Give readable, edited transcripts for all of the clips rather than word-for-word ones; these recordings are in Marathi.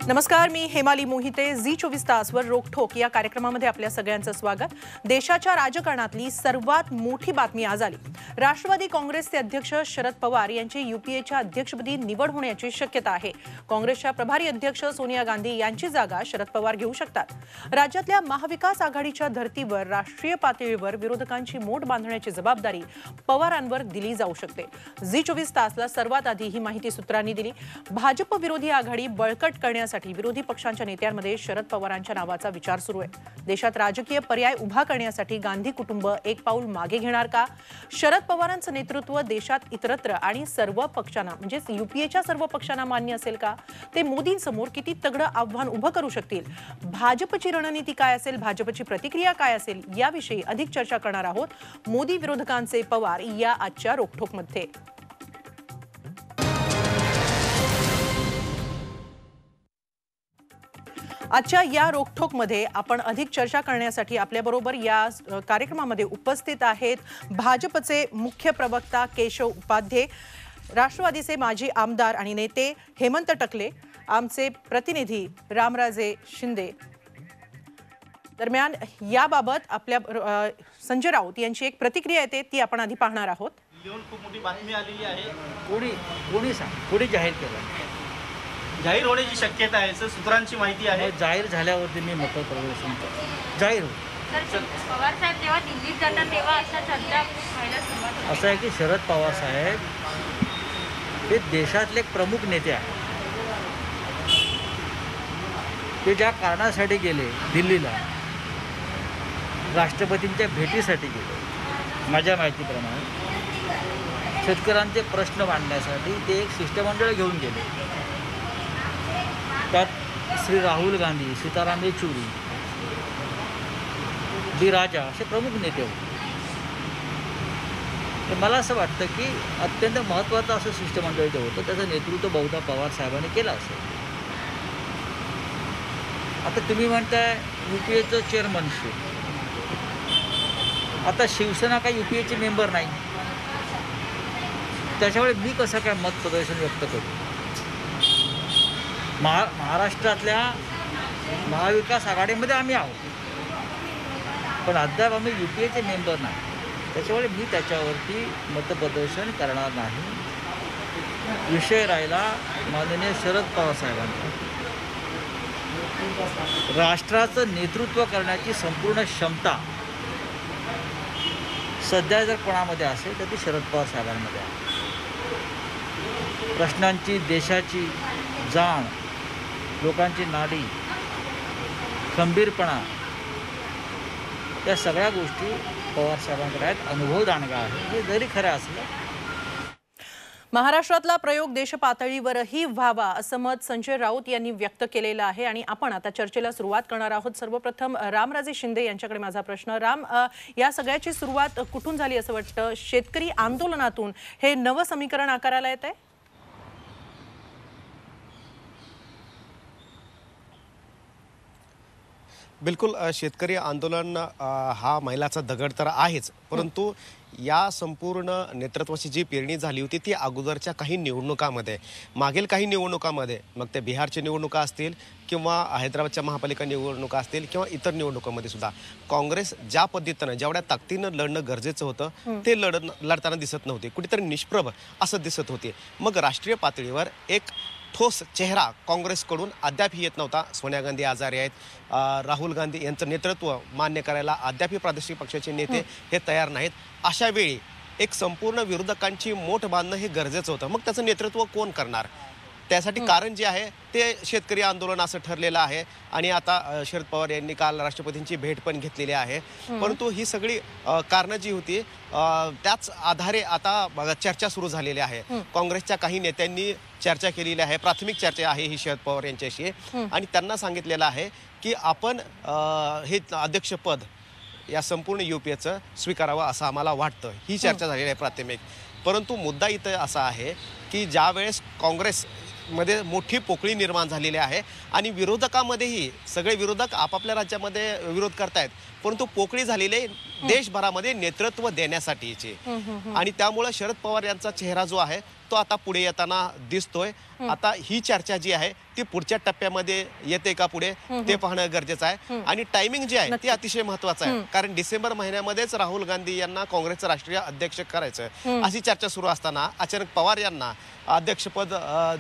नमस्कार, मी हेमाली मोहिते. झी24 तासवर रोखोक या कार्यक्रमामध्ये आपल्या सगळ्यांचं स्वागत. देशाच्या राजकारणातली सर्वात मोठी बातमी आज आली. राष्ट्रवादी काँग्रेसचे अध्यक्ष शरद पवार यांची यूपीएच्या अध्यक्षपदी निवड होण्याची शक्यता आहे. काँग्रेसच्या प्रभारी अध्यक्ष सोनिया गांधी यांची जागा शरद पवार घेऊ शकतात. राज्यातल्या महाविकास आघाडीच्या धर्तीवर राष्ट्रीय पातळीवर विरोधकांची मोठ बांधण्याची जबाबदारी पवारांवर दिली जाऊ शकते. झी24 तासला सर्वात आधी ही माहिती सूत्रांनी दिली. भाजप विरोधी आघाडी बळकट करण्यासाठी विरोधी पक्षांच्या नेत्यांमध्ये शरद पवारांच्या नावाचा विचार सुरू आहे. देशात राजकीय पर्याय उभा करण्यासाठी गांधी कुटुंब एक पाऊल मागे घेणार का? शरद पवारांचं नेतृत्व देशात इतरत्र आणि सर्व पक्षांना म्हणजेच यूपीएच्या सर्व पक्षांना मान्य असेल का? ते मोदींसमोर किती तगडं आव्हान उभं करू शकतील? भाजपची रणनीती काय असेल? भाजपची प्रतिक्रिया काय असेल? याविषयी अधिक चर्चा करणार आहोत मोदी विरोधकांचे पवार या आजच्या रोखोकमध्ये. आजच्या या रोखोकमध्ये आपण अधिक चर्चा करण्यासाठी आपल्याबरोबर या कार्यक्रमामध्ये उपस्थित आहेत भाजपचे मुख्य प्रवक्ता केशव उपाध्ये, राष्ट्रवादीचे माजी आमदार आणि नेते हेमंत टकले, आमचे प्रतिनिधी रामराजे शिंदे. दरम्यान याबाबत आपल्या संजय राऊत यांची एक प्रतिक्रिया येते, ती आपण आधी पाहणार आहोत. खूप मोठी बातमी आलेली आहे. कोणी जाहीर केलं? जाहीर होण्याची शक्यता आहे सर, सूत्रांची माहिती आहे. जाहीर झाल्यावरती मी मत प्रदर्शन जाहीर पवार साहेब जेव्हा दिल्लीत जातात तेव्हा अशा चर्चा व्हायला सुरुवात होते. असं आहे की शरद पवार साहेब हे देशातले एक प्रमुख नेते आहेत. ते ज्या कारणासाठी गेले दिल्लीला, राष्ट्रपतींच्या भेटीसाठी गेले, माझ्या माहितीप्रमाणे शेतकऱ्यांचे प्रश्न मांडण्यासाठी ते एक शिष्टमंडळ घेऊन गेले. त्यात श्री राहुल गांधी, सीताराम येचुरी, डी राजा असे प्रमुख नेते होते. तर मला असं वाटतं की अत्यंत महत्त्वाचं असं शिष्टमंडळ जे होतं त्याचं नेतृत्व बहुधा पवार साहेबांनी केलं असेल. आता तुम्ही म्हणताय यूपीएचं चेअरमनशिप, आता शिवसेना काही यूपीएचे मेंबर नाही, त्याच्यामुळे मी कसं काय मत प्रदर्शन व्यक्त करू? महाराष्ट्रातल्या महाविकास आघाडीमध्ये आम्ही आहोत, पण अद्याप आम्ही यूपीएचे मेंबर नाही, त्याच्यामुळे मी त्याच्यावरती मतप्रदर्शन करणार नाही. विषय राहिला माननीय शरद पवार साहेबांचा. राष्ट्राचं नेतृत्व करण्याची संपूर्ण क्षमता सध्या जर कोणामध्ये असेल तर ती शरद पवार साहेबांमध्ये आहे. प्रश्नांची, देशाची जाण, लोकांची नाडी, खंबीरपणा, या सगळ्या गोष्टी पवार साहेबांकडे आहेत. अनुभव दांडगा आहे. हे जरी खरं असलं, महाराष्ट्रातला प्रयोग देशपातळीवरही व्हावा असं मत संजय राऊत यांनी व्यक्त केलेलं आहे. आणि आपण आता चर्चेला सुरुवात करणार आहोत. सर्वप्रथम रामराजे शिंदे यांच्याकडे माझा प्रश्न. राम, या सगळ्याची सुरुवात कुठून झाली असं वाटतं? शेतकरी आंदोलनातून हे नवं समीकरण आकाराला येत आहे? बिलकुल, शेतकरी आंदोलन हा मैलाचा दगड तर आहेच, परंतु या संपूर्ण नेतृत्वाची जी पेरणी झाली होती ती अगोदरच्या काही निवडणुकामध्ये, मागील काही निवडणुकामध्ये, मग त्या बिहारच्या निवडणुका असतील किंवा हैदराबादच्या महापालिका निवडणुका असतील किंवा इतर निवडणुकांमध्ये सुद्धा काँग्रेस ज्या पद्धतीनं, जेवढ्या ताकदीनं लढणं गरजेचं होतं ते लढताना दिसत नव्हते. कुठेतरी निष्प्रभ असं दिसत होते. मग राष्ट्रीय पातळीवर एक ठोस चेहरा काँग्रेसकडून अद्यापही येत नव्हता. सोनिया गांधी आजारी आहेत, राहुल गांधी यांचं नेतृत्व मान्य करायला अद्यापही प्रादेशिक पक्षाचे नेते हे तयार नाहीत. अशा वेळी एक संपूर्ण विरोधकांची मोठ बांधणं हे गरजेचं होतं. मग त्याचं नेतृत्व कोण करणार? त्यासाठी कारण जे आहे ते शेतकरी आंदोलन असं ठरलेलं आहे. आणि आता शरद पवार यांनी काल राष्ट्रपतींची भेट पण घेतलेली आहे. परंतु ही सगळी कारणं जी होती त्याच आधारे आता चर्चा सुरू झालेली आहे. काँग्रेसच्या काही नेत्यांनी चर्चा केलेली आहे, प्राथमिक चर्चा आहे ही शरद पवार यांच्याशी, आणि त्यांना सांगितलेलं आहे की आपण हे अध्यक्षपद या संपूर्ण यूपीएचं स्वीकारावं असं आम्हाला वाटतं. ही चर्चा झालेली आहे प्राथमिक. परंतु मुद्दा इथं असा आहे की ज्या वेळेस काँग्रेसमध्ये मोठी पोकळी निर्माण झालेली आहे आणि विरोधकांमध्येही सगळे विरोधक आपापल्या राज्यामध्ये विरोध करतायत, परंतु पोकळी झालेली आहे देशभरामध्ये नेतृत्व देण्यासाठीची. आणि त्यामुळे शरद पवार यांचा चेहरा जो आहे तो आता पुढे येताना दिसतोय. आता ही चर्चा जी आहे ती पुढच्या टप्प्यामध्ये येते का पुढे ते पाहणं गरजेचं आहे. आणि टायमिंग जे आहे ते अतिशय महत्वाचं आहे, कारण डिसेंबर महिन्यामध्येच राहुल गांधी यांना काँग्रेसचं राष्ट्रीय अध्यक्ष करायचं अशी चर्चा सुरू असताना अचानक पवार यांना अध्यक्षपद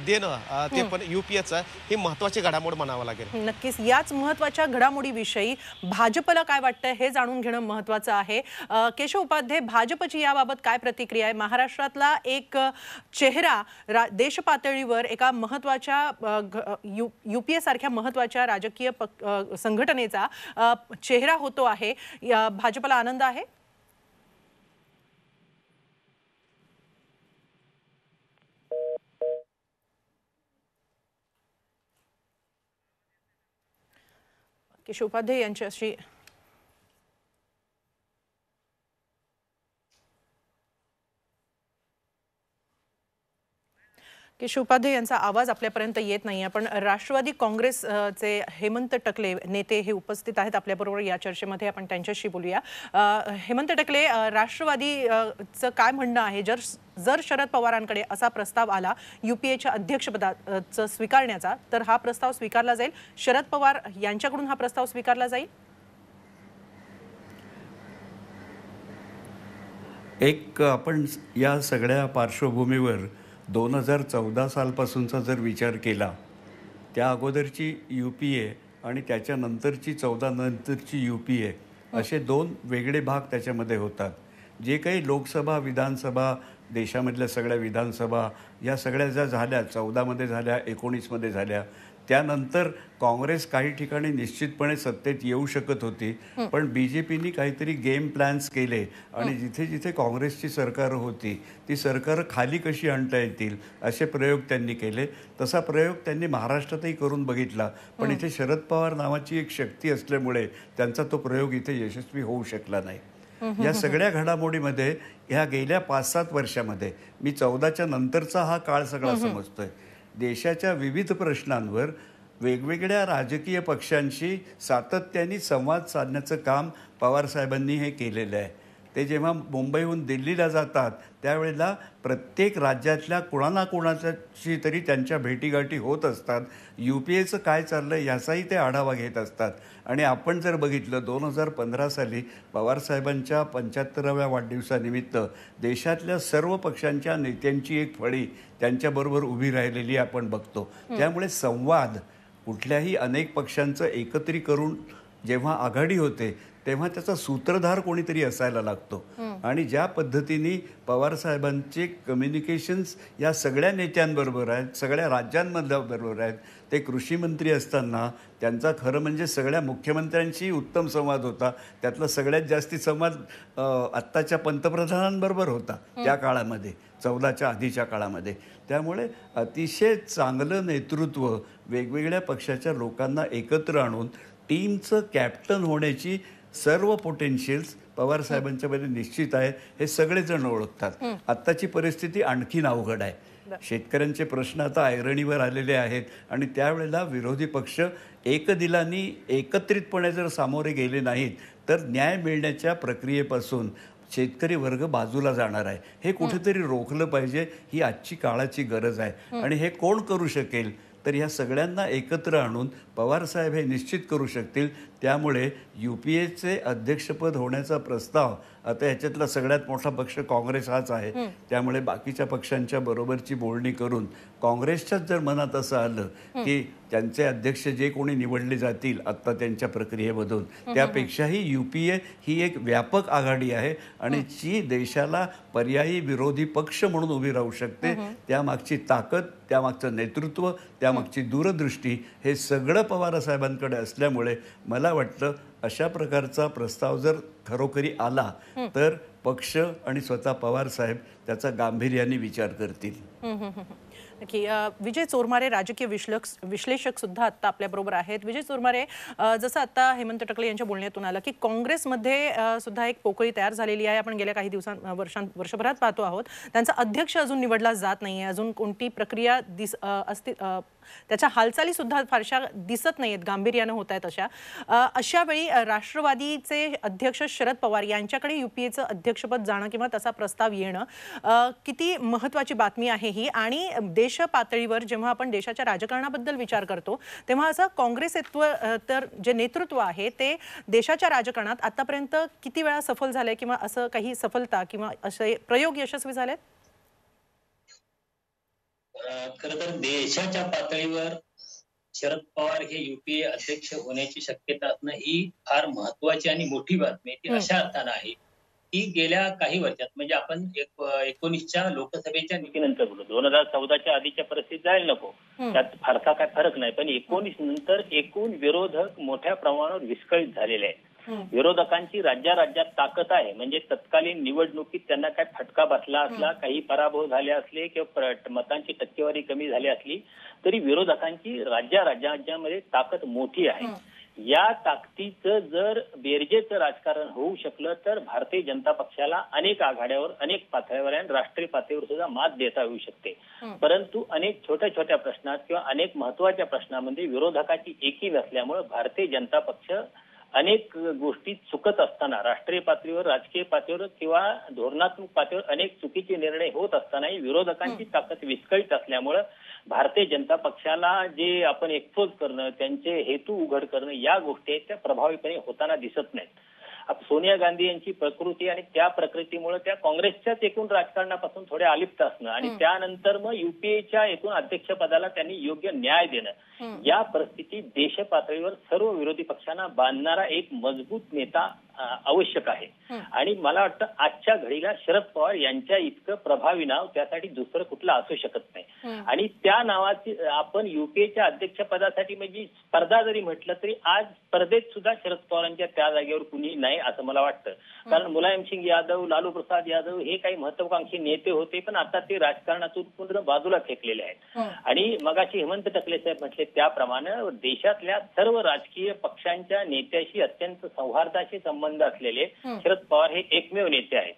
देणं ते पण युपीएचं ही महत्वाची घडामोड म्हणावं लागेल. नक्कीच याच महत्वाच्या घडामोडीविषयी भाजपला काय वाटतं हे जाणून घेणं महत्वाचं आहे. केशव उपाध्ये, भाजपची याबाबत काय प्रतिक्रिया आहे? महाराष्ट्रातला एक चेहरा देश पातळीवर एका महत्वाच्या युपीए सारख्या महत्वाच्या राजकीय संघटनेचा चेहरा होतो आहे. भाजपला आनंद आहे? केशव उपाध्ये यांच्याशी केशव उपाध्ये यांचा आवाज आपल्यापर्यंत येत नाही. आपण राष्ट्रवादी काँग्रेसचे हेमंत टकले नेते हे उपस्थित आहेत आपल्याबरोबर या चर्चेमध्ये. आपण त्यांच्याशी बोलूया. हेमंत टकले, राष्ट्रवादीचं काय म्हणणं आहे जर शरद पवारांकडे असा प्रस्ताव आला युपीएच्या अध्यक्षपदाचं स्वीकारण्याचा, तर हा प्रस्ताव स्वीकारला जाईल? शरद पवार यांच्याकडून हा प्रस्ताव स्वीकारला जाईल? एक आपण या सगळ्या पार्श्वभूमीवर 2014 सालपासूनचा जर विचार केला, त्या अगोदरची UPA आणि त्याच्यानंतरची 14 नंतरची UPA असे दोन वेगळे भाग त्याच्यामध्ये होतात. जे काही लोकसभा, विधानसभा, देशामधल्या सगळ्या विधानसभा या सगळ्या ज्या झाल्या, 14मध्ये झाल्या, 19मध्ये झाल्या, त्यानंतर काँग्रेस काही ठिकाणी निश्चितपणे सत्तेत येऊ शकत होती. पण BJPनी काहीतरी गेम प्लॅन्स केले आणि जिथे जिथे काँग्रेसची सरकार होती ती सरकार खाली कशी आणता येतील असे प्रयोग त्यांनी केले. तसा प्रयोग त्यांनी महाराष्ट्रातही करून बघितला, पण इथे शरद पवार नावाची एक शक्ती असल्यामुळे त्यांचा तो प्रयोग इथे यशस्वी होऊ शकला नाही. या सगळ्या घडामोडीमध्ये ह्या गेल्या 5-7 वर्षामध्ये मी 14च्या नंतरचा हा काळ सगळा समजतोय. देशाच्या विविध प्रश्नांवर वेगवेगळ्या राजकीय पक्षांशी सातत्याने संवाद साधण्याचं काम पवार साहेबांनी हे केलेलं आहे. ते जेव्हा मुंबईहून दिल्लीला जातात त्यावेळेला प्रत्येक राज्यातल्या कोणाशी तरी त्यांच्या भेटीगाठी होत असतात. UPAचं काय चाललं याचाही ते आढावा घेत असतात. आणि आपण जर बघितलं 2015 साली पवारसाहेबांच्या 75व्या वाढदिवसानिमित्त देशातल्या सर्व पक्षांच्या नेत्यांची एक फळी त्यांच्याबरोबर उभी राहिलेली आपण बघतो. त्यामुळे संवाद कुठल्याही अनेक पक्षांचं एकत्रीकरण जेव्हा आघाडी होते तेव्हा त्याचा सूत्रधार कोणीतरी असायला लागतो. आणि ज्या पद्धतीने पवारसाहेबांचे कम्युनिकेशन्स या सगळ्या नेत्यांबरोबर आहेत, सगळ्या राज्यांमधल्या बरोबर आहेत. ते कृषी मंत्री असताना त्यांचा खरं म्हणजे सगळ्या मुख्यमंत्र्यांशी उत्तम संवाद होता. त्यातला सगळ्यात जास्ती संवाद आत्ताच्या पंतप्रधानांबरोबर होता त्या काळामध्ये, 14च्या आधीच्या काळामध्ये. त्यामुळे अतिशय चांगलं नेतृत्व वेगवेगळ्या पक्षाच्या लोकांना एकत्र आणून टीमचं कॅप्टन होण्याची सर्व पोटेन्शियल्स पवारसाहेबांच्यामध्ये निश्चित आहे, हे सगळेजण ओळखतात. आत्ताची परिस्थिती आणखीन अवघड आहे. शेतकऱ्यांचे प्रश्न आता ऐरणीवर आलेले आहेत आणि त्यावेळेला विरोधी पक्ष एकदिलानी एकत्रितपणे जर सामोरे गेले नाहीत तर न्याय मिळण्याच्या प्रक्रियेपासून शेतकरी वर्ग बाजूला जाणार आहे. हे कुठेतरी रोखलं पाहिजे, ही आजची काळाची गरज आहे. आणि हे कोण करू शकेल तर ह्या सगळ्यांना एकत्र आणून पवारसाहेब हे निश्चित करू शकतील. त्यामुळे UPAचे अध्यक्षपद होण्याचा प्रस्ताव आता ह्याच्यातला सगळ्यात मोठा पक्ष काँग्रेस हाच आहे. त्यामुळे बाकीच्या पक्षांच्या बरोबरची बोलणी करून काँग्रेसच्याच जर मनात असं आलं की त्यांचे अध्यक्ष जे कोणी निवडले जातील आत्ता त्यांच्या प्रक्रियेमधून, त्यापेक्षाही UPA ही एक व्यापक आघाडी आहे आणि जी देशाला पर्यायी विरोधी पक्ष म्हणून उभी राहू शकते. त्यामागची ताकद, त्यामागचं नेतृत्व, त्यामागची दूरदृष्टी हे सगळं पवारसाहेबांकडे असल्यामुळे मला वाटतं अशा प्रकारचा प्रस्ताव जर खरोखरी आला तर पक्ष आणि स्वतः पवारसाहेब त्याचा गांभीर्याने विचार करतील. नक्की. विजय चोरमारे राजकीय विश्लेषक सुद्धा आता आपल्याबरोबर आहेत. विजय चोरमारे, जसं आता हेमंत टकले यांच्या बोलण्यातून आलं की काँग्रेसमध्ये सुद्धा एक पोकळी तयार झालेली आहे. आपण गेल्या काही वर्षभरात पाहतो आहोत. त्यांचा अध्यक्ष अजून निवडला जात नाही आहे. अजून कोणती प्रक्रिया त्याच्या हालचाली सुद्धा फारशा दिसत नाहीत, गांभीर्यानं होत आहेत अशा वेळी राष्ट्रवादीचे अध्यक्ष शरद पवार यांच्याकडे युपीएचं अध्यक्षपद जाणं किंवा तसा प्रस्ताव येणं किती महत्त्वाची बातमी आहे ही. आणि देश पातळीवर जेव्हा आपण देशाच्या राजकारणाबद्दल विचार करतो तेव्हा असं काँग्रेसत्व तर जे नेतृत्व आहे ते देशाच्या राजकारणात आतापर्यंत किती वेळा सफल झालंय किंवा असं काही सफलता किंवा असे प्रयोग यशस्वी झालेत? खरं तर देशाच्या पातळीवर शरद पवार हे युपीए अध्यक्ष होण्याची शक्यता असणं ही फार महत्वाची आणि मोठी बातमी ती अशा अर्थानं आहे की गेल्या काही वर्षात म्हणजे आपण 19च्या लोकसभेच्या नीतीनंतर बोलतो, 2014च्या आधीच्या परिस्थितीत जायला नको, त्यात फारसा काय फरक नाही, पण 19 नंतर एकूण विरोधक मोठ्या प्रमाणावर विस्कळीत झालेले आहेत. विरोधकांची राज्यात ताकद आहे, म्हणजे तत्कालीन निवडणुकीत त्यांना काय फटका बसला असला, काही पराभव झाले असले किंवा मतांची टक्केवारी कमी झाली असली तरी विरोधकांची राज्यामध्ये ताकद मोठी आहे. या ताकदीचं जर बेरजेचं राजकारण होऊ शकलं तर भारतीय जनता पक्षाला अनेक आघाड्यावर, अनेक पातळीवर आणि राष्ट्रीय पातळीवर सुद्धा मात देता येऊ शकते. परंतु अनेक छोट्या प्रश्नात किंवा अनेक महत्वाच्या प्रश्नामध्ये विरोधकाची एकी नसल्यामुळे भारतीय जनता पक्ष अनेक गोष्टी चुकत असताना, राष्ट्रीय पातळीवर, राजकीय पातळीवर किंवा धोरणात्मक पातळीवर अनेक चुकीचे निर्णय होत असतानाही विरोधकांची ताकद विस्कळीत असल्यामुळे भारतीय जनता पक्षाला जे आपण एक्सपोज करणं, त्यांचे हेतू उघड करणं या गोष्टी आहेत त्या प्रभावीपणे होताना दिसत नाहीत. सोनिया गांधी यांची प्रकृती आणि त्या प्रकृतीमुळे त्या काँग्रेसच्याच एकूण राजकारणापासून थोड्या अलिप्त असणं आणि त्यानंतर मग युपीएच्या एकूण अध्यक्षपदाला त्यांनी योग्य न्याय देणं, या परिस्थितीत देश पातळीवर सर्व विरोधी पक्षांना बांधणारा एक मजबूत नेता आवश्यक आहे. आणि मला वाटतं आजच्या घडीला शरद पवार यांच्या इतकं प्रभावी नाव त्यासाठी दुसरं कुठलं असू शकत नाही. आणि त्या नावाची आपण युपीएच्या अध्यक्षपदासाठी म्हणजे स्पर्धा जरी म्हटलं तरी आज स्पर्धेत सुद्धा शरद पवारांच्या त्या जागेवर कुणी नाही असं मला वाटतं. कारण मुलायमसिंग यादव, लालू प्रसाद यादव हे काही महत्वाकांक्षी नेते होते, पण आता ते राजकारणातून पूर्ण बाजूला फेकलेले आहेत. आणि मगाशी हेमंत टकले साहेब म्हटले त्याप्रमाणे देशातल्या सर्व राजकीय पक्षांच्या नेत्याशी अत्यंत सौहार्दाशी संबंध असलेले शरद पवार हे एकमेव नेते आहेत.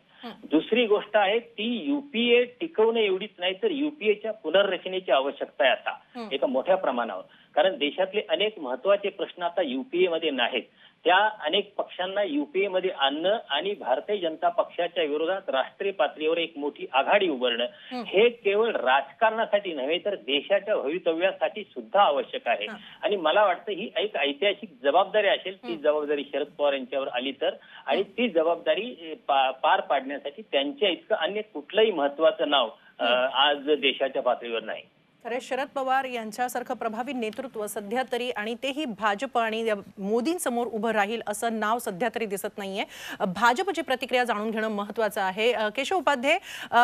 दुसरी गोष्ट आहे ती युपीए टिकवणं एवढीच नाही तर युपीएच्या पुनर्रचनेची आवश्यकता आहे आता एका मोठ्या प्रमाणावर. कारण देशातले अनेक महत्वाचे प्रश्न आता युपीए मध्ये नाहीत. त्या अनेक पक्षांना युपीए मध्ये आणणं आणि भारतीय जनता पक्षाच्या विरोधात राष्ट्रीय पातळीवर एक मोठी आघाडी उभारणं हे केवळ राजकारणासाठी नव्हे तर देशाच्या भवितव्यासाठी सुद्धा आवश्यक आहे. आणि मला वाटतं ही एक ऐतिहासिक जबाबदारी असेल, ती जबाबदारी शरद पवार यांच्यावर आली तर, आणि ती जबाबदारी पार पाडण्यासाठी त्यांच्या इतकं अन्य कुठलंही महत्वाचं नाव आज देशाच्या पातळीवर नाही. खरे शरद पवार यांच्यासारखं प्रभावी नेतृत्व सध्या तरी, आणि तेही भाजप आणि मोदींसमोर उभं राहील असं नाव सध्या तरी दिसत नाहीये. भाजपची प्रतिक्रिया जाणून घेणं महत्त्वाचं आहे. केशव उपाध्ये,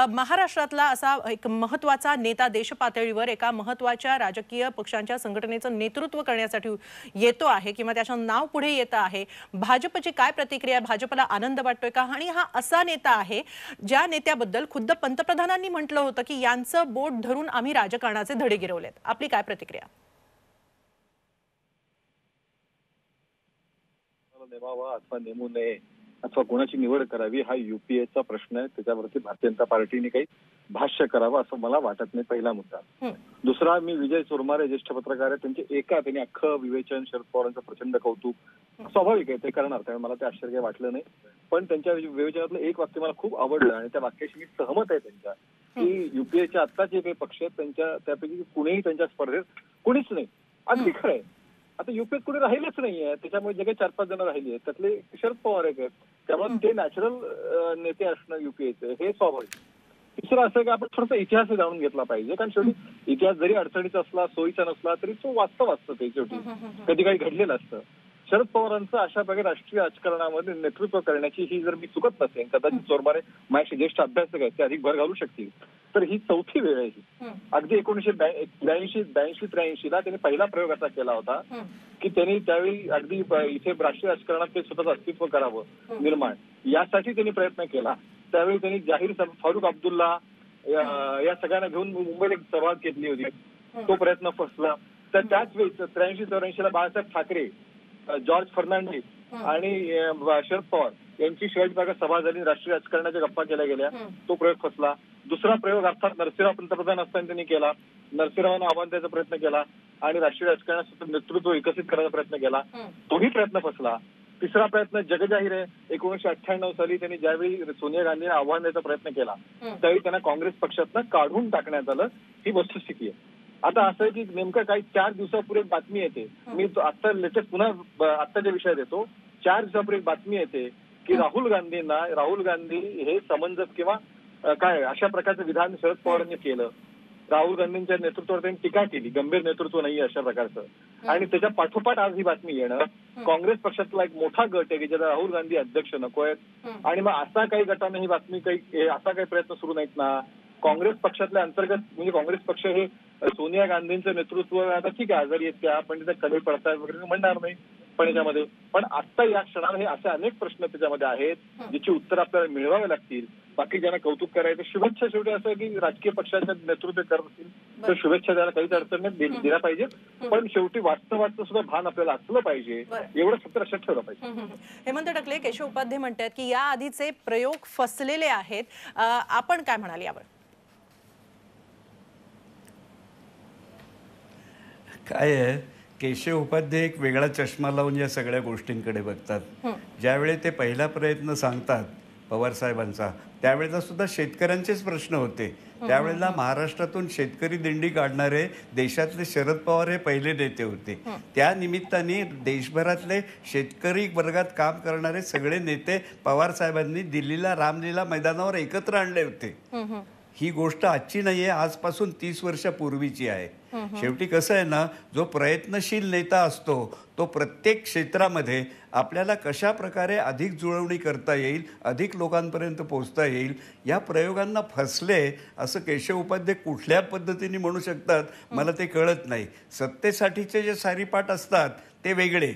महाराष्ट्रातला असा एक महत्त्वाचा नेता देश पातळीवर एका महत्त्वाच्या राजकीय पक्षांच्या संघटनेचं नेतृत्व करण्यासाठी येतो आहे किंवा त्याचं नाव पुढे येतं आहे. भाजपची काय प्रतिक्रिया? भाजपला आनंद वाटतोय का? आणि हा असा नेता आहे ज्या नेत्याबद्दल खुद्द पंतप्रधानांनी म्हटलं होतं की यांचं बोट धरून आम्ही राजकारणात धडे गिरवलेत. आपली काय प्रतिक्रिया? नेमावा अथवा नेमू नये अथवा कोणाची निवड करावी हा युपीएचा प्रश्न आहे. त्याच्यावरती भारतीय जनता पार्टीने काही भाष्य करावं असं मला वाटत नाही, पहिला मुद्दा. दुसरा, मी विजय चोरमारे ज्येष्ठ पत्रकार आहे, त्यांनी अख्खं विवेचन शरद पवारांचं प्रचंड कौतुक, स्वाभाविक आहे ते करणार, त्यामुळे मला ते आश्चर्य काही वाटलं नाही. पण त्यांच्या विवेचनातलं एक वाक्य मला खूप आवडलं आणि त्या वाक्याशी मी सहमत आहे त्यांच्या, की युपीएच्या आता जे काही पक्ष आहेत त्यांच्या त्यापैकी कुणीही त्यांच्या स्पर्धेत कुणीच नाही. अगदी खरं आहे. आता युपीएत कुणी राहिलेच नाहीये, त्याच्यामुळे जे काही 4-5 जण राहिली आहेत त्यातले शरद पवार आहेत, त्यामुळे ते नॅचरल नेते असणं युपीएचे हे स्वाभाविक. तिसरं असं की आपण थोडासा इतिहास जाणून घेतला पाहिजे, कारण शेवटी इतिहास जरी अडचणीचा असला, सोयीचा नसला तरी तो वास्तव असतं, ते शेवटी कधी काही घडलेलं असतं. शरद पवारांचं अशा प्रकारे राष्ट्रीय राजकारणामध्ये नेतृत्व करण्याची ही जर मी चुकत नसेल, कदाचित चोरमारे माझ्याशी ज्येष्ठ अभ्यासक आहेत ते अधिक भर घालू शकतील, तर ही 4थी वेळ आहे ही. अगदी 1982-83ला त्यांनी पहिला प्रयोग असा केला होता की त्यांनी त्यावेळी अगदी इथे राष्ट्रीय राजकारणात ते स्वतःचं अस्तित्व करावं निर्माण, यासाठी त्यांनी प्रयत्न केला. त्यावेळी त्यांनी जाहीर फारुख अब्दुल्ला या सगळ्यांना घेऊन मुंबईला एक सभा घेतली होती. तो प्रयत्न फसला. तर त्याच वेळी 83-84ला बाळासाहेब ठाकरे, जॉर्ज फर्नांडिस आणि शरद पवार यांची शिवाजी पार्कात सभा झाली, राष्ट्रीय राजकारणाच्या गप्पा केल्या गेल्या, तो प्रयोग फसला. दुसरा प्रयोग अर्थात नरसिंहराव पंतप्रधान असताना त्यांनी केला, नरसिंहरावांना आव्हान द्यायचा प्रयत्न केला आणि राष्ट्रीय राजकारणात नेतृत्व विकसित करायचा प्रयत्न केला, तोही प्रयत्न फसला. तिसरा प्रयत्न जगजाहीर आहे. 1998 साली त्यांनी ज्यावेळी सोनिया गांधींना आव्हान द्यायचा प्रयत्न केला त्यावेळी त्यांना काँग्रेस पक्षातनं काढून टाकण्यात आलं. ही वस्तुस्थिती आहे. आता असं आहे की नेमकं काही 4 दिवसापूर्वी एक बातमी येते, मी आता लेटेस्ट पुन्हा आत्ताच्या विषयात येतो. 4 दिवसापूर्वी एक बातमी येते की राहुल गांधी हे समंजस किंवा काय अशा प्रकारचं विधान शरद पवारांनी केलं. राहुल गांधींच्या नेतृत्वावर त्यांनी टीका केली, गंभीर नेतृत्व नाही अशा प्रकारचं. आणि त्याच्या पाठोपाठ आज ही बातमी येणं, काँग्रेस पक्षातला एक मोठा गट आहे की ज्याला राहुल गांधी अध्यक्ष नको आहेत आणि मग असा काही गटाने ही बातमी असा काही प्रयत्न सुरू नाहीत ना. काँग्रेस पक्षातल्या अंतर्गत म्हणजे काँग्रेस पक्ष हे सोनिया गांधींचं नेतृत्व आता ठीक आहे आजारी आहेत त्या पण तिथे कमी पडतायत वगैरे म्हणणार नाही पण याच्यामध्ये पण आता या क्षणाला हे असे अनेक प्रश्न त्याच्यामध्ये आहेत ज्याची उत्तर आपल्याला मिळवावे लागतील. बाकी ज्यांना कौतुक करायचं शुभेच्छा शेवटी असं की राजकीय पक्षाच्या नेतृत्व करत असतील तर शुभेच्छा द्यायला काहीच अडचण नाही, दिल्या पाहिजे. पण शेवटी वास्तवाचं सुद्धा भान आपल्याला असलं पाहिजे, एवढं सत्र लक्षात ठेवलं पाहिजे. हेमंत टकले, केशव उपाध्ये म्हणतात की या आधीचे प्रयोग फसलेले आहेत, आपण काय म्हणाल यावर? काय आहे, केशव उपाध्ये एक वेगळा चष्मा लावून या सगळ्या गोष्टींकडे बघतात. ज्यावेळी ते पहिला प्रयत्न सांगतात पवार साहेबांचा त्यावेळेला सुद्धा शेतकऱ्यांचेच प्रश्न होते. त्यावेळेला महाराष्ट्रातून शेतकरी दिंडी काढणारे देशातले शरद पवार हे पहिले नेते होते. त्या निमित्ताने देशभरातले शेतकरी वर्गात काम करणारे सगळे नेते पवार साहेबांनी दिल्लीला रामलीला मैदानावर एकत्र आणले होते. ही गोष्ट आजची नाहीये, आजपासून 30 वर्षापूर्वीची आहे. शेवटी कसं आहे ना, जो प्रयत्नशील नेता असतो तो प्रत्येक क्षेत्रामध्ये आपल्याला कशा प्रकारे अधिक जुळवणी करता येईल, अधिक लोकांपर्यंत पोहोचता येईल, या प्रयोगांना फसले असं केशव उपाध्ये कुठल्या पद्धतीने म्हणू शकतात मला ते कळत नाही. सत्तेसाठीचे जे सारीपाट असतात ते वेगळे,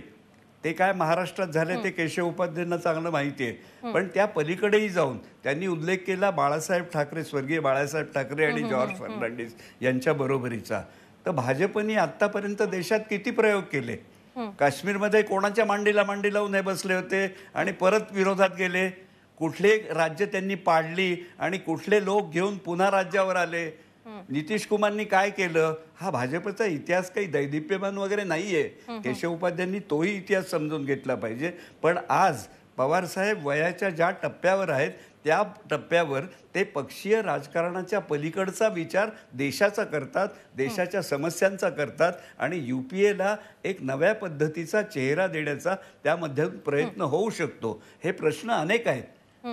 ते काय महाराष्ट्रात झाले ते केशव उपाध्यांना चांगलं माहिती आहे. पण त्या पलीकडेही जाऊन त्यांनी उल्लेख केला बाळासाहेब ठाकरे, स्वर्गीय बाळासाहेब ठाकरे आणि जॉर्ज फर्नांडिस यांच्या बरोबरीचा. तर भाजपने आतापर्यंत देशात किती प्रयोग केले. काश्मीरमध्ये कोणाच्या मांडीला मांडी लावून हे बसले होते आणि परत विरोधात गेले. कुठले राज्य त्यांनी पाडली आणि कुठले लोक घेऊन पुन्हा राज्यावर आले. नितीश कुमारनी काय केलं, हा भाजपचा इतिहास काही दैदिप्यमान वगैरे नाहीये. केशव उपाध्यांनी तोही इतिहास समजून घेतला पाहिजे. पण आज पवार साहेब वयाच्या ज्या टप्प्यावर आहेत त्या टप्प्यावर ते पक्षीय राजकारणाच्या पलीकडचा विचार देशाचा करतात, देशाच्या समस्यांचा करतात आणि UPAला एक नव्या पद्धतीचा चेहरा देण्याचा त्यामध्ये प्रयत्न होऊ शकतो. हे प्रश्न अनेक आहेत.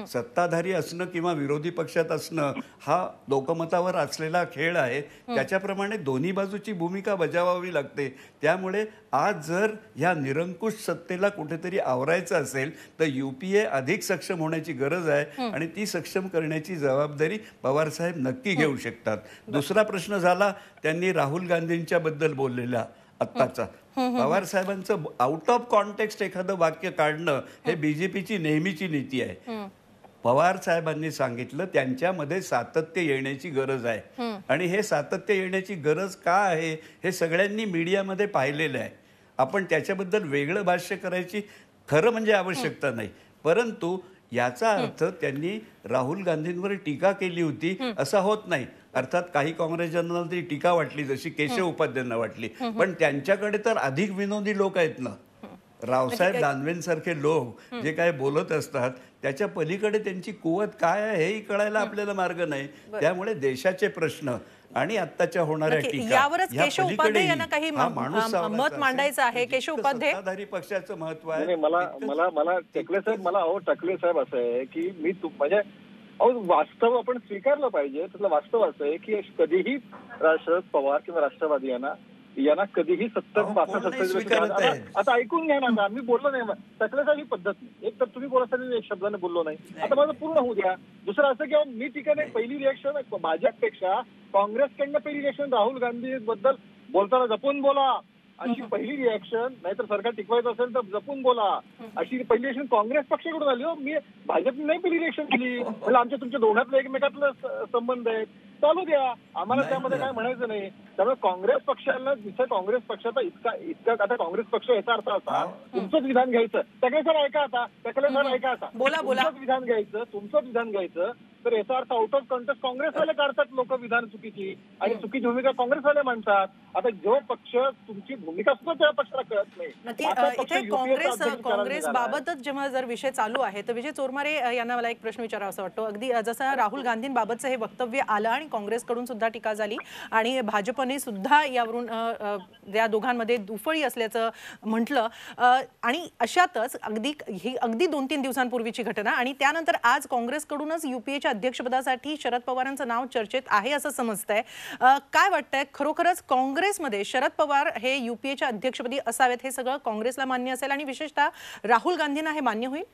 सत्ताधारी असणं किंवा विरोधी पक्षात असणं हा लोकमतावर असलेला खेळ आहे. त्याच्याप्रमाणे दोन्ही बाजूची भूमिका बजावावी लागते. त्यामुळे आज जर ह्या निरंकुश सत्तेला कुठेतरी आवरायचं असेल तर UPA अधिक सक्षम होण्याची गरज आहे आणि ती सक्षम करण्याची जबाबदारी पवारसाहेब नक्की घेऊ शकतात. दुसरा प्रश्न झाला त्यांनी राहुल गांधींच्या बद्दल बोललेला आत्ताचा. पवार साहेबांचं आउट ऑफ कॉन्टेक्स्ट एखादं वाक्य काढणं हे BJPची नेहमीची नीती आहे. पवार साहेबांनी सांगितलं त्यांच्यामध्ये सातत्य येण्याची गरज आहे आणि हे सातत्य येण्याची गरज का आहे हे सगळ्यांनी मीडियामध्ये पाहिलेलं आहे. आपण त्याच्याबद्दल वेगळं भाष्य करायची खरं म्हणजे आवश्यकता नाही. परंतु याचा अर्थ त्यांनी राहुल गांधींवर टीका केली होती असं होत नाही. अर्थात काही काँग्रेसजनांना ती टीका वाटली जशी केशव उपाध्यांना वाटली, पण त्यांच्याकडे तर अधिक विनोदी लोक आहेत ना. रावसाहेब दानवेंसारखे लोक जे काय बोलत असतात त्याच्या पलीकडे त्यांची कुवत काय आहे हेही कळायला आपल्याला मार्ग नाही. त्यामुळे देशाचे प्रश्न आणि आत्ताच्या होणाऱ्या टीका यावरच केशव उपाध्ये यांना काही मत मांडायचं आहे. केशव उपाध्ये सत्ताधारी पक्षाचं महत्व आहे. मला टकले साहेब टकले साहेब असं आहे की मी म्हणजे वास्तव आपण स्वीकारलं पाहिजे. त्यातलं वास्तव असं आहे की कधीही शरद पवार किंवा राष्ट्रवादी यांना कधीही 70-65 आता ऐकून घ्या ना. मी बोललो नाही टकले साहेब ही पद्धत नाही. एक तर तुम्ही बोलासाठी एक शब्दाने बोललो नाही. आता माझं पूर्ण होऊ द्या. दुसरं असं की मी टीका नाही, पहिली रिएक्शन भाजपपेक्षा काँग्रेसकडनं पहिली रिएक्शन राहुल गांधी बद्दल बोलताना जपून बोला अशी पहिली रिॲक्शन, नाहीतर सरकार टिकवायचं असेल तर जपून बोला, अशी पहिली रिॲक्शन काँग्रेस पक्षाकडून आली. हो, मी भाजपने नाही पहिली रिॲक्शन दिली. म्हणजे आमच्या तुमच्या दोघातलं एकमेकातलं संबंध आहेत, चालू द्या, आम्हाला त्यामध्ये काय म्हणायचं नाही. त्यामुळे काँग्रेस पक्षाला जिथे काँग्रेस पक्षाचा इतका आता काँग्रेस पक्ष याचा अर्थ असा तुमचंच विधान घ्यायचं. टकले सर ऐका आता, टकले सर ऐका आता, तुमचंच विधान घ्यायचं तर याचा अर्थ आउट ऑफ कॉन्टेक्स्ट काँग्रेसवाले काढतात लोक विधान चुकीची, आणि चुकीची भूमिका काँग्रेसवाले मांडतात. आता जो पक्ष तुमची भूमिका सुद्धा त्या पक्षाला कळत नाही. इथे काँग्रेस बाबतच जेव्हा जर विषय चालू आहे तर विजय चोरमारे यांना मला एक प्रश्न विचारावा असं वाटतो. अगदी जसं राहुल गांधींबाबतचं हे वक्तव्य आलं आणि काँग्रेसकडून सुद्धा टीका झाली आणि भाजपने सुद्धा यावरून या दोघांमध्ये दुफळी असल्याचं म्हटलं, आणि अशातच ही अगदी 2-3 दिवसांपूर्वीची घटना आणि त्यानंतर आज काँग्रेसकडूनच युपीएच्या अध्यक्षपदासाठी शरद पवारांचं नाव चर्चेत आहे असं समजतंय. काय वाटतंय, खरोखरच काँग्रेसमध्ये शरद पवार हे युपीएच्या अध्यक्षपदी असावेत हे सगळं काँग्रेसला मान्य असेल आणि विशेषतः राहुल गांधींना हे मान्य होईल?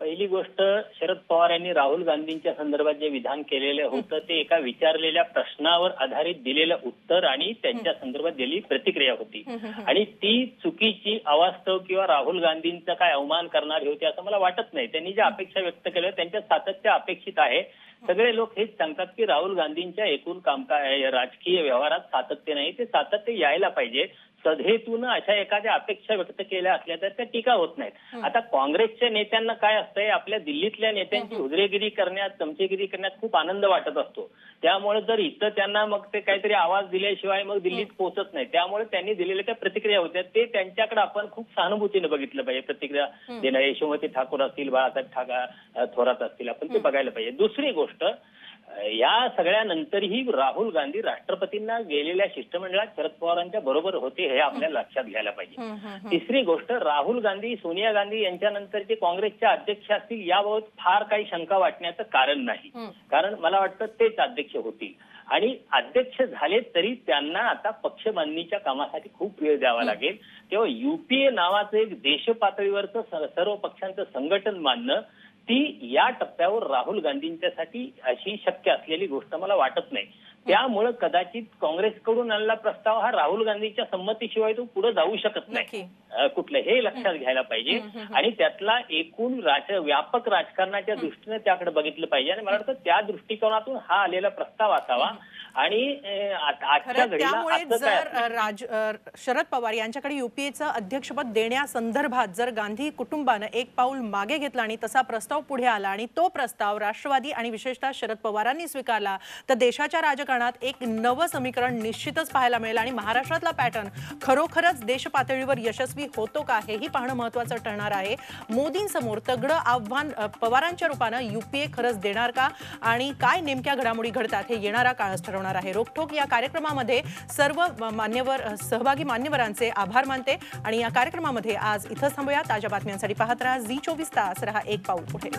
पहिली गोष्ट, शरद पवार यांनी राहुल गांधींच्या संदर्भात जे विधान केलेलं होतं ते एका विचारलेल्या प्रश्नावर आधारित दिलेलं उत्तर आणि त्यांच्या संदर्भात दिलेली प्रतिक्रिया होती, आणि ती चुकीची, अवास्तव किंवा राहुल गांधींचा काय अवमान करणारी होती असं मला वाटत नाही. त्यांनी ज्या अपेक्षा व्यक्त केल्या त्यांच्या सातत्य अपेक्षित आहे. सगळे लोक हेच सांगतात की राहुल गांधींच्या एकूण राजकीय व्यवहारात सातत्य नाही, ते सातत्य यायला पाहिजे. सधेतून अशा एखाद्या अपेक्षा व्यक्त केल्या असल्या तर त्या टीका होत नाहीत. आता काँग्रेसच्या नेत्यांना काय असतंय, आपल्या दिल्लीतल्या नेत्यांची हुजरेगिरी करण्यात, चमचेगिरी करण्यात खूप आनंद वाटत असतो. त्यामुळे जर इथं त्यांना मग ते काहीतरी आवाज दिल्याशिवाय मग दिल्लीत पोहोचत नाही. त्यामुळे त्यांनी दिलेल्या त्या प्रतिक्रिया होत्या ते त्यांच्याकडे आपण खूप सहानुभूतीने बघितलं पाहिजे. प्रतिक्रिया देणारे यशोमती ठाकूर असतील, बाळासाहेब थोरात असतील, आपण ते बघायला पाहिजे. दुसरी गोष्ट, या सगळ्यानंतरही राहुल गांधी राष्ट्रपतींना गेलेल्या शिष्टमंडळात शरद पवारांच्या बरोबर होते हे आपल्याला लक्षात घ्यायला पाहिजे. तिसरी गोष्ट, राहुल गांधी, सोनिया गांधी यांच्यानंतरचे काँग्रेसच्या अध्यक्ष असतील याबाबत फार काही शंका वाटण्याचं कारण नाही, कारण मला वाटतं तेच अध्यक्ष होतील. आणि अध्यक्ष झाले तरी त्यांना आता पक्ष बांधणीच्या कामासाठी खूप वेळ द्यावा लागेल. तेव्हा युपीए नावाचं एक देश पातळीवरचं सर्व पक्षांचं संघटन मानणं ती या टप्प्यावर राहुल गांधींच्यासाठी अशी शक्य असलेली गोष्ट मला वाटत नाही. त्यामुळे कदाचित काँग्रेसकडून आलेला प्रस्ताव हा राहुल गांधीच्या संमतीशिवाय तो पुढे जाऊ शकत नाही कुठलं, हे लक्षात घ्यायला पाहिजे. आणि त्यातला एकूण व्यापक राजकारणाच्या दृष्टीने त्याकडे बघितलं पाहिजे, आणि मला वाटतं त्या दृष्टिकोनातून हा आलेला प्रस्ताव असावा. आणि आजच्या त्यामुळे जर शरद पवार यांच्याकडे युपीएचं अध्यक्षपद देण्यासंदर्भात जर गांधी कुटुंबानं एक पाऊल मागे घेतला आणि तसा प्रस्ताव पुढे आला आणि तो प्रस्ताव राष्ट्रवादी आणि विशेषतः शरद पवारांनी स्वीकारला तर देशाच्या राजकारणात एक नवं समीकरण निश्चितच पाहायला मिळेल. आणि महाराष्ट्रातला पॅटर्न खरोखरच देश पातळीवर यशस्वी होतो का हेही पाहणं महत्त्वाचं ठरणार आहे. मोदींसमोर तगडं आव्हान पवारांच्या रूपानं युपीए खरंच देणार का, आणि काय नेमक्या घडामोडी घडतात हे येणारा काळच ठरवणार आहे. रोखोक या कार्यक्रमामध्ये सर्व सहभागी मान्यवरांचे आभार मानते आणि या कार्यक्रमामध्ये आज इथंच थांबूया. ताज्या बातम्यांसाठी पाहत राहा झी 24 तास, रहा एक पाऊल पुढे.